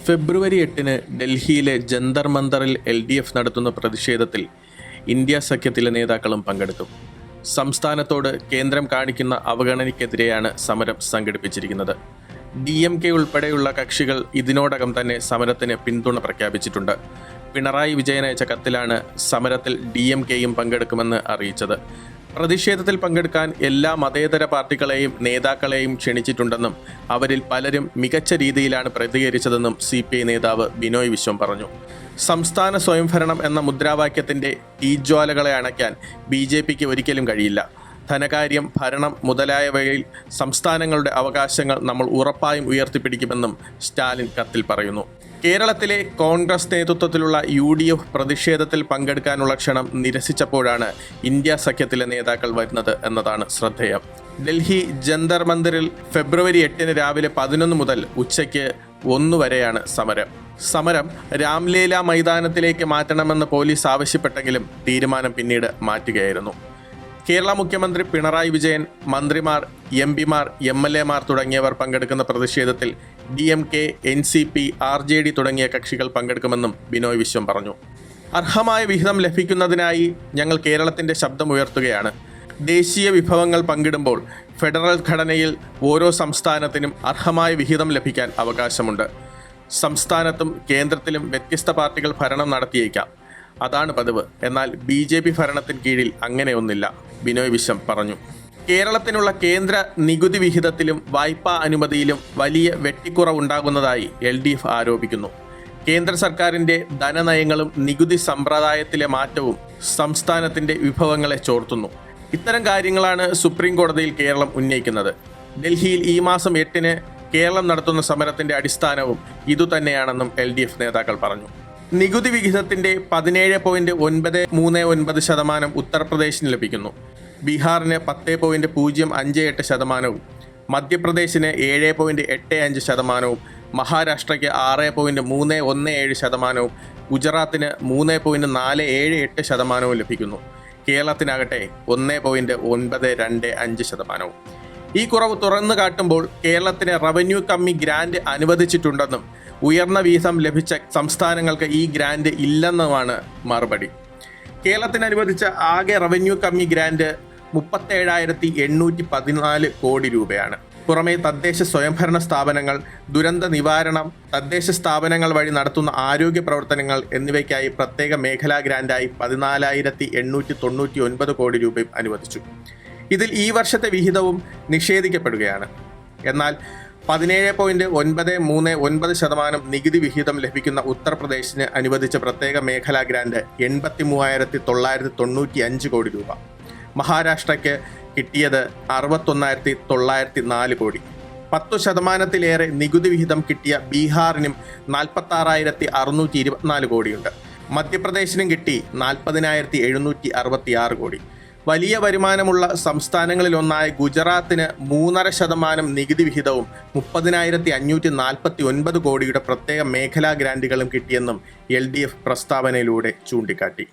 ഫെബ്രുവരി 8-ന് ഡൽഹിയിലെ ജന്തർ മന്ദറിൽ LDF നടത്തുന്ന പ്രതിഷേധത്തിൽ ഇന്ത്യ സഖ്യത്തിലെ നേതാക്കളും പങ്കെടുക്കും. സംസ്ഥാനത്തോട് കേന്ദ്രം കാണിക്കുന്ന അവഗണനയ്ക്കെതിരെയാണ് സമരം സംഘടിപ്പിച്ചിരിക്കുന്നത്. DMK ഉൾപ്പെടെയുള്ള കക്ഷികൾ ഇതിനോടകം തന്നെ സമരത്തിന് പിന്തുണ പ്രഖ്യാപിച്ചിട്ടുണ്ട്. പിണറായി വിജയൻ അയച്ച കത്തിലാണ് സമരത്തിൽ DMKയും പങ്കെടുക്കുമെന്ന് അറിയിച്ചത്. പ്രതിഷേധത്തിൽ പങ്കെടുക്കാൻ എല്ലാ മതേതര പാർട്ടികളെയും നേതാക്കളെയും ക്ഷണിച്ചിട്ടുണ്ടെന്നും അവരിൽ പലരും മികച്ച രീതിയിലാണ് പ്രതികരിച്ചതെന്നും CPI നേതാവ് ബിനോയ് വിശ്വം പറഞ്ഞു. സംസ്ഥാന സ്വയംഭരണം എന്ന മുദ്രാവാക്യത്തിൻ്റെ തീജ്വാലകളെ അണയ്ക്കാൻ BJPക്ക് ഒരിക്കലും കഴിയില്ല. ധനകാര്യം, ഭരണം മുതലായവയിൽ സംസ്ഥാനങ്ങളുടെ അവകാശങ്ങൾ നമ്മൾ ഉറപ്പായും ഉയർത്തിപ്പിടിക്കുമെന്നും സ്റ്റാലിൻ കത്തിൽ പറയുന്നു. കേരളത്തിലെ കോൺഗ്രസ് നേതൃത്വത്തിലുള്ള UDF പ്രതിഷേധത്തിൽ പങ്കെടുക്കാനുള്ള ക്ഷണം നിരസിച്ചപ്പോഴാണ് ഇന്ത്യ സഖ്യത്തിലെ നേതാക്കൾ വരുന്നത് എന്നതാണ് ശ്രദ്ധേയം. ഡൽഹി ജന്തർ മന്ദിറിൽ ഫെബ്രുവരി 8-ന് രാവിലെ 11 മുതൽ ഉച്ചയ്ക്ക് 1 വരെയാണ് സമരം രാംലീല മൈതാനത്തിലേക്ക് മാറ്റണമെന്ന് പോലീസ് ആവശ്യപ്പെട്ടെങ്കിലും തീരുമാനം പിന്നീട് മാറ്റുകയായിരുന്നു. കേരള മുഖ്യമന്ത്രി പിണറായി വിജയൻ, മന്ത്രിമാർ, MP-മാർ, MLA-മാർ തുടങ്ങിയവർ പങ്കെടുക്കുന്ന പ്രതിഷേധത്തിൽ DMK, NCP, RJD തുടങ്ങിയ കക്ഷികൾ പങ്കെടുക്കുമെന്നും ബിനോയ് വിശ്വം പറഞ്ഞു. അർഹമായ വിഹിതം ലഭിക്കുന്നതിനായി ഞങ്ങൾ കേരളത്തിൻ്റെ ശബ്ദമുയർത്തുകയാണ്. ദേശീയ വിഭവങ്ങൾ പങ്കിടുമ്പോൾ ഫെഡറൽ ഘടനയിൽ ഓരോ സംസ്ഥാനത്തിനും അർഹമായ വിഹിതം ലഭിക്കാൻ അവകാശമുണ്ട്. സംസ്ഥാനത്തും കേന്ദ്രത്തിലും വ്യത്യസ്ത പാർട്ടികൾ ഭരണം നടത്തിയേക്കാം, അതാണ് പതിവ്. എന്നാൽ BJP ഭരണത്തിന് കീഴിൽ അങ്ങനെയൊന്നില്ല, ബിനോയ് വിശ്വം പറഞ്ഞു. കേരളത്തിനുള്ള കേന്ദ്ര നികുതി വിഹിതത്തിലും വായ്പാ അനുമതിയിലും വലിയ വെട്ടിക്കുറവുണ്ടാകുന്നതായി LDF ആരോപിക്കുന്നു. കേന്ദ്ര സർക്കാരിൻ്റെ ധനനയങ്ങളും നികുതി സമ്പ്രദായത്തിലെ മാറ്റവും സംസ്ഥാനത്തിൻ്റെ വിഭവങ്ങളെ ചോർത്തുന്നു. ഇത്തരം കാര്യങ്ങളാണ് സുപ്രീം കോടതിയിൽ കേരളം ഉന്നയിക്കുന്നത്. ഡൽഹിയിൽ ഈ മാസം 8-ന് കേരളം നടത്തുന്ന സമരത്തിൻ്റെ അടിസ്ഥാനവും ഇതുതന്നെയാണെന്നും LDF നേതാക്കൾ പറഞ്ഞു. നികുതി വിഹിതത്തിൻ്റെ 17.939% ഉത്തർപ്രദേശിന് ലഭിക്കുന്നു. ബീഹാറിന് 10.058%, മധ്യപ്രദേശിന് 7.85%, മഹാരാഷ്ട്രയ്ക്ക് 6.317%, ഗുജറാത്തിന് 3.478% ലഭിക്കുന്നു. കേരളത്തിനാകട്ടെ 1.925%. ഈ കുറവ് തുറന്നു കാട്ടുമ്പോൾ കേരളത്തിന് റവന്യൂ കമ്മി ഗ്രാന്റ് അനുവദിച്ചിട്ടുണ്ടെന്നും ഉയർന്ന വീതം ലഭിച്ച സംസ്ഥാനങ്ങൾക്ക് ഈ ഗ്രാന്റ് ഇല്ലെന്നുമാണ് മറുപടി. കേരളത്തിന് അനുവദിച്ച ആകെ റവന്യൂ കമ്മി ഗ്രാന്റ് 37,814 കോടി രൂപയാണ്. പുറമെ തദ്ദേശ സ്വയംഭരണ സ്ഥാപനങ്ങൾ, ദുരന്ത നിവാരണം, തദ്ദേശ സ്ഥാപനങ്ങൾ വഴി നടത്തുന്ന ആരോഗ്യ പ്രവർത്തനങ്ങൾ എന്നിവയ്ക്കായി പ്രത്യേക മേഖലാ ഗ്രാന്റായി 14,899 കോടി രൂപയും അനുവദിച്ചു. ഇതിൽ ഈ വർഷത്തെ വിഹിതവും നിഷേധിക്കപ്പെടുകയാണ്. എന്നാൽ 17.939% നികുതി വിഹിതം ലഭിക്കുന്ന ഉത്തർപ്രദേശിന് അനുവദിച്ച പ്രത്യേക മേഖലാ ഗ്രാന്റ് 83,995 കോടി രൂപ. മഹാരാഷ്ട്രയ്ക്ക് കിട്ടിയത് 61,904 കോടി. 10%-ലേറെ നികുതി വിഹിതം കിട്ടിയ ബീഹാറിനും 46,624 കോടിയുണ്ട്. മധ്യപ്രദേശിനും കിട്ടി 40,766 കോടി. വലിയ വരുമാനമുള്ള സംസ്ഥാനങ്ങളിലൊന്നായ ഗുജറാത്തിന് 3.5% നികുതി വിഹിതവും 30,549 കോടിയുടെ പ്രത്യേക മേഖലാ ഗ്രാന്റുകളും കിട്ടിയെന്നും LDF പ്രസ്താവനയിലൂടെ ചൂണ്ടിക്കാട്ടി.